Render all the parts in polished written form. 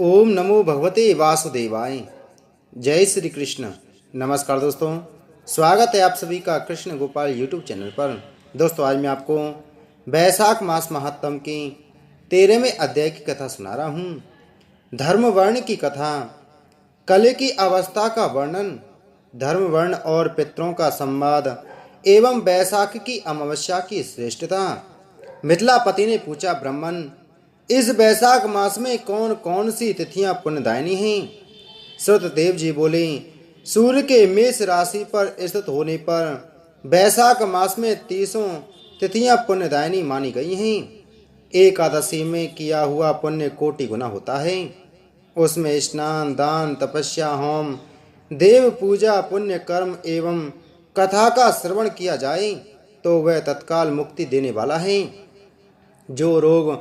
ओम नमो भगवते वासुदेवाय। जय श्री कृष्ण। नमस्कार दोस्तों, स्वागत है आप सभी का कृष्ण गोपाल यूट्यूब चैनल पर। दोस्तों, आज मैं आपको वैशाख मास महात्म की 13वें अध्याय की कथा सुना रहा हूँ। धर्म वर्ण की कथा। कलि की अवस्था का वर्णन, धर्म वर्ण और पितरों का संवाद एवं वैशाख की अमावस्या की श्रेष्ठता। मिथिलापति ने पूछा, ब्राह्मण, इस वैशाख मास में कौन कौन सी तिथियां पुण्यदायिनी हैं? श्रुतदेव जी बोले, सूर्य के मेष राशि पर स्थित होने पर वैशाख मास में 30 तिथियां पुण्यदायिनी मानी गई हैं। एकादशी में किया हुआ पुण्य कोटि गुना होता है। उसमें स्नान, दान, तपस्या, होम, देव पूजा, पुण्य कर्म एवं कथा का श्रवण किया जाए तो वह तत्काल मुक्ति देने वाला है। जो रोग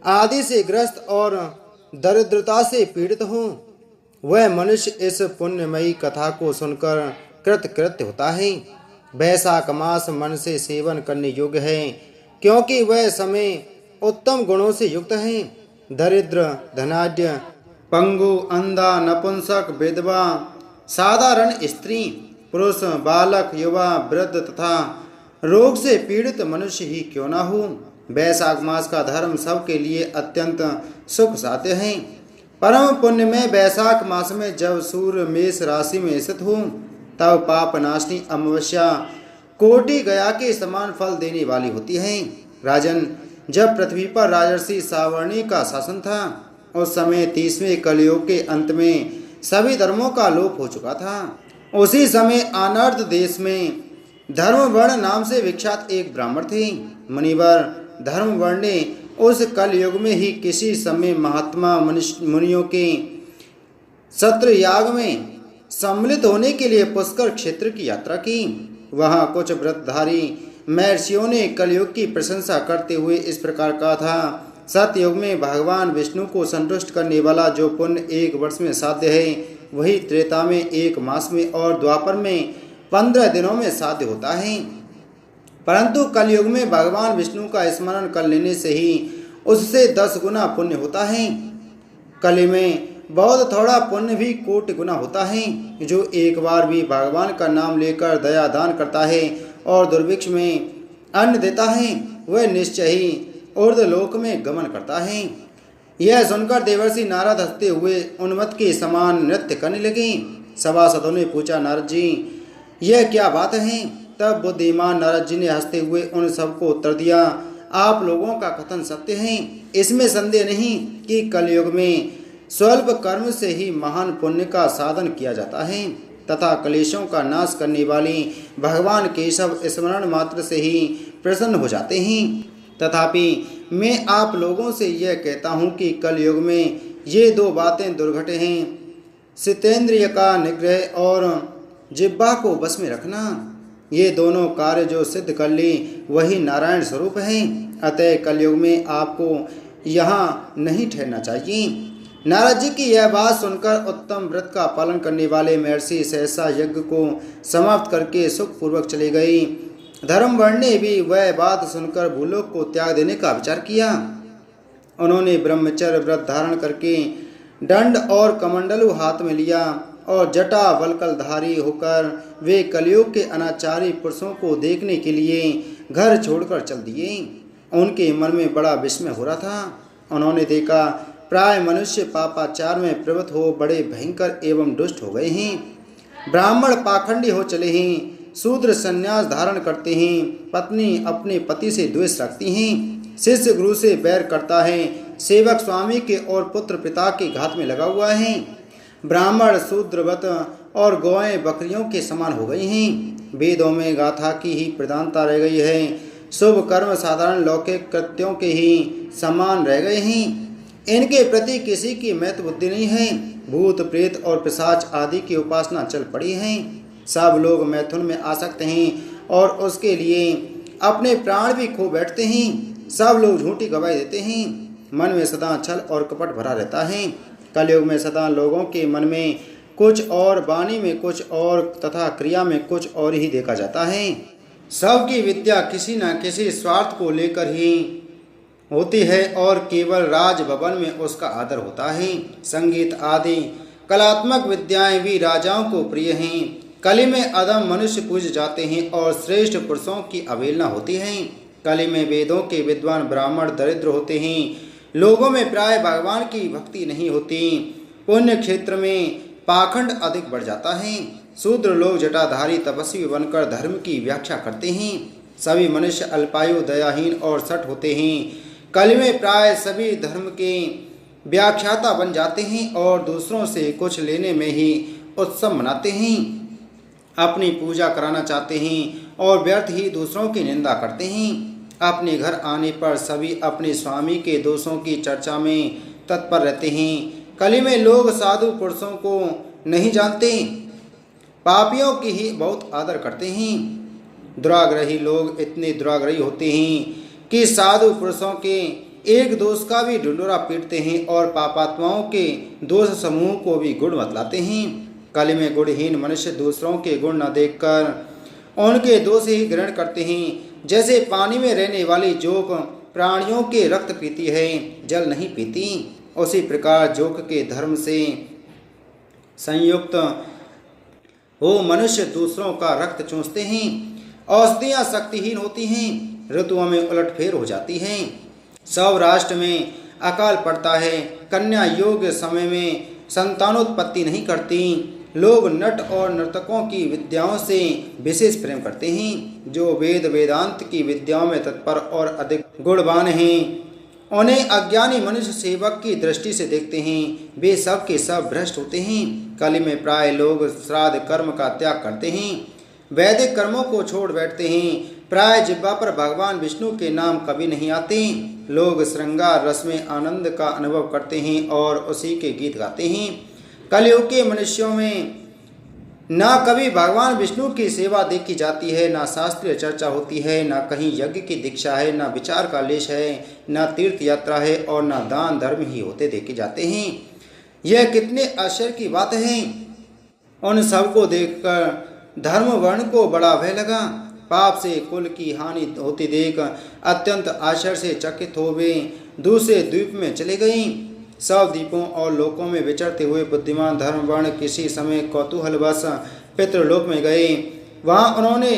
आदि से ग्रस्त और दरिद्रता से पीड़ित हो, वह मनुष्य इस पुण्यमयी कथा को सुनकर कृतकृत्य होता है। वैशाख मास मन से सेवन करने योग्य है, क्योंकि वह समय उत्तम गुणों से युक्त है। दरिद्र, धनाढ्य, पंगु, अंधा, नपुंसक, विधवा, साधारण स्त्री, पुरुष, बालक, युवा, वृद्ध तथा रोग से पीड़ित मनुष्य ही क्यों न हो, वैशाख मास का धर्म सबके लिए अत्यंत सुख साध्य है। परम पुण्य में वैशाख मास में जब सूर्य मेष राशि में स्थित हो, तब पाप नाशनी अमावस्या कोटि गया के समान फल देने वाली होती है। राजन, जब पृथ्वी पर राजर्षि सावर्णी का शासन था, उस समय 30वें कलयुग के अंत में सभी धर्मों का लोप हो चुका था। उसी समय अनर्थ देश में धर्मवर्ण नाम से विख्यात एक ब्राह्मण थे। मुनिवर धर्मवर्ण ने उस कलयुग में ही किसी समय महात्मा मुनियों के सत्र याग में सम्मिलित होने के लिए पुष्कर क्षेत्र की यात्रा की। वहां कुछ व्रतधारी महर्षियों ने कलयुग की प्रशंसा करते हुए इस प्रकार कहा था, सतयुग में भगवान विष्णु को संतुष्ट करने वाला जो पुण्य 1 वर्ष में साध्य है, वही त्रेता में 1 मास में और द्वापर में 15 दिनों में साध्य होता है। परंतु कलयुग में भगवान विष्णु का स्मरण कर लेने से ही उससे 10 गुना पुण्य होता है। कलि में बहुत थोड़ा पुण्य भी कोटि गुना होता है। जो एक बार भी भगवान का नाम लेकर दया दान करता है और दुर्भिक्ष में अन्न देता है, वह निश्चय ही ऊर्ध्वलोक में गमन करता है। यह सुनकर देवर्षि नारद हंसते हुए उन्मत्त के समान नृत्य करने लगे। सभासदों ने पूछा, नारद जी, यह क्या बात है? तब बुद्धिमान नारद जी ने हंसते हुए उन सबको उत्तर दिया, आप लोगों का कथन सत्य है। इसमें संदेह नहीं कि कलयुग में स्वल्प कर्म से ही महान पुण्य का साधन किया जाता है तथा क्लेशों का नाश करने वाली भगवान केशव स्मरण मात्र से ही प्रसन्न हो जाते हैं। तथापि मैं आप लोगों से यह कहता हूँ कि कलयुग में ये 2 बातें दुर्घट हैं, सितेंद्रिय का निग्रह और जिह्वा को बस में रखना। ये दोनों कार्य जो सिद्ध कर ली वही नारायण स्वरूप हैं। अतः कलयुग में आपको यहाँ नहीं ठहरना चाहिए। नारद जी की यह बात सुनकर उत्तम व्रत का पालन करने वाले महर्षि सहसा यज्ञ को समाप्त करके सुखपूर्वक चले गए। धर्मवर्ण ने भी वह बात सुनकर भूलोक को त्याग देने का विचार किया। उन्होंने ब्रह्मचर्य व्रत धारण करके दंड और कमंडलु हाथ में लिया और जटा वल्कलधारी होकर वे कलयुग के अनाचारी पुरुषों को देखने के लिए घर छोड़कर चल दिए। उनके मन में बड़ा विस्मय हो रहा था। उन्होंने देखा, प्राय मनुष्य पापाचार में प्रवृत्त हो बड़े भयंकर एवं दुष्ट हो गए हैं। ब्राह्मण पाखंडी हो चले हैं, शूद्र संन्यास धारण करते हैं, पत्नी अपने पति से द्वेष रखती हैं, शिष्य गुरु से बैर करता है, सेवक स्वामी के और पुत्र पिता के घात में लगा हुआ है। ब्राह्मण शूद्रवत और गौएं बकरियों के समान हो गई हैं। वेदों में गाथा की ही प्रधानता रह गई है। शुभ कर्म साधारण लौकिक कृत्यों के ही समान रह गए हैं। इनके प्रति किसी की महत्व बुद्धि नहीं है। भूत प्रेत और पिशाच आदि की उपासना चल पड़ी है। सब लोग मैथुन में आसक्त हैं और उसके लिए अपने प्राण भी खो बैठते हैं। सब लोग झूठी गवाही देते हैं। मन में सदा छल और कपट भरा रहता है। कलयुग में सदा लोगों के मन में कुछ और, वाणी में कुछ और तथा क्रिया में कुछ और ही देखा जाता है। सबकी विद्या किसी न किसी स्वार्थ को लेकर ही होती है और केवल राज भवन में उसका आदर होता है। संगीत आदि कलात्मक विद्याएं भी राजाओं को प्रिय हैं। कली में अधम मनुष्य पूजे जाते हैं और श्रेष्ठ पुरुषों की अवहेलना होती है। कली में वेदों के विद्वान ब्राह्मण दरिद्र होते हैं। लोगों में प्राय भगवान की भक्ति नहीं होती। पुण्य क्षेत्र में पाखंड अधिक बढ़ जाता है। शूद्र लोग जटाधारी तपस्वी बनकर धर्म की व्याख्या करते हैं। सभी मनुष्य अल्पायु दयाहीन और सठ होते हैं। कली में प्राय सभी धर्म के व्याख्याता बन जाते हैं और दूसरों से कुछ लेने में ही उत्सव मनाते हैं। अपनी पूजा कराना चाहते हैं और व्यर्थ ही दूसरों की निंदा करते हैं। अपने घर आने पर सभी अपने स्वामी के दोषों की चर्चा में तत्पर रहते हैं। कली में लोग साधु पुरुषों को नहीं जानते, पापियों की ही बहुत आदर करते हैं। दुराग्रही लोग इतने दुराग्रही होते हैं कि साधु पुरुषों के एक दोष का भी ढिंढोरा पीटते हैं और पापात्माओं के दोष समूह को भी गुण बतलाते हैं। कली में गुणहीन मनुष्य दूसरों के गुण न देखकर उनके दोष ही ग्रहण करते हैं। जैसे पानी में रहने वाली जोक प्राणियों के रक्त पीती है, जल नहीं पीती, उसी प्रकार जोक के धर्म से संयुक्त हो मनुष्य दूसरों का रक्त चूसते हैं। औषधियाँ शक्तिहीन होती हैं, ऋतुओं में उलटफेर हो जाती हैं। सौराष्ट्र में अकाल पड़ता है। कन्या योग्य समय में संतानोत्पत्ति नहीं करती। लोग नट और नर्तकों की विद्याओं से विशेष प्रेम करते हैं। जो वेद वेदांत की विद्याओं में तत्पर और अधिक गुणवान हैं, उन्हें अज्ञानी मनुष्य सेवक की दृष्टि से देखते हैं। वे सब के सब भ्रष्ट होते हैं। कली में प्राय लोग श्राद्ध कर्म का त्याग करते हैं, वैदिक कर्मों को छोड़ बैठते हैं। प्राय जिह्वा पर भगवान विष्णु के नाम कभी नहीं आते। लोग श्रृंगार रस में आनंद का अनुभव करते हैं और उसी के गीत गाते हैं। कलयुग के मनुष्यों में ना कभी भगवान विष्णु की सेवा देखी जाती है, ना शास्त्रीय चर्चा होती है, ना कहीं यज्ञ की दीक्षा है, ना विचार का लेश है, ना तीर्थ यात्रा है और ना दान धर्म ही होते देखे जाते हैं। यह कितने आश्चर्य की बात है। उन सबको देखकर धर्म वर्ण को बड़ा भय लगा। पाप से कुल की हानि होती देख अत्यंत आश्चर्य से चकित हो वे दूसरे द्वीप में चले गई। सब द्वीपों और लोकों में विचरते हुए बुद्धिमान धर्म वर्ण किसी समय कौतूहलवश पितृलोक में गए। वहां उन्होंने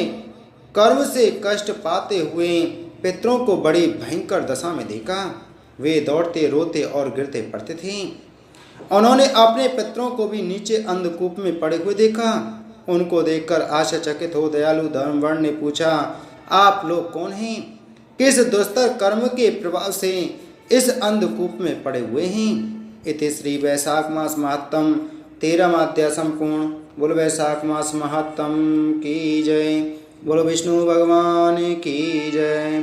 कर्म से कष्ट पाते हुए पितरों को बड़ी भयंकर दशा में देखा। वे दौड़ते रोते और गिरते पड़ते थे। उन्होंने अपने पितरों को भी नीचे अंधकूप में पड़े हुए देखा। उनको देखकर आश्चर्यचकित हो दयालु धर्मवर्ण ने पूछा, आप लोग कौन हैं? किस दुस्तर कर्म के प्रभाव से इस अंधकूप में पड़े हुए हैं? इति श्री वैशाख मास महात्म 13वां अध्याय संपूर्ण। बोलो वैशाख मास महात्म की जय। बोलो विष्णु भगवान की जय।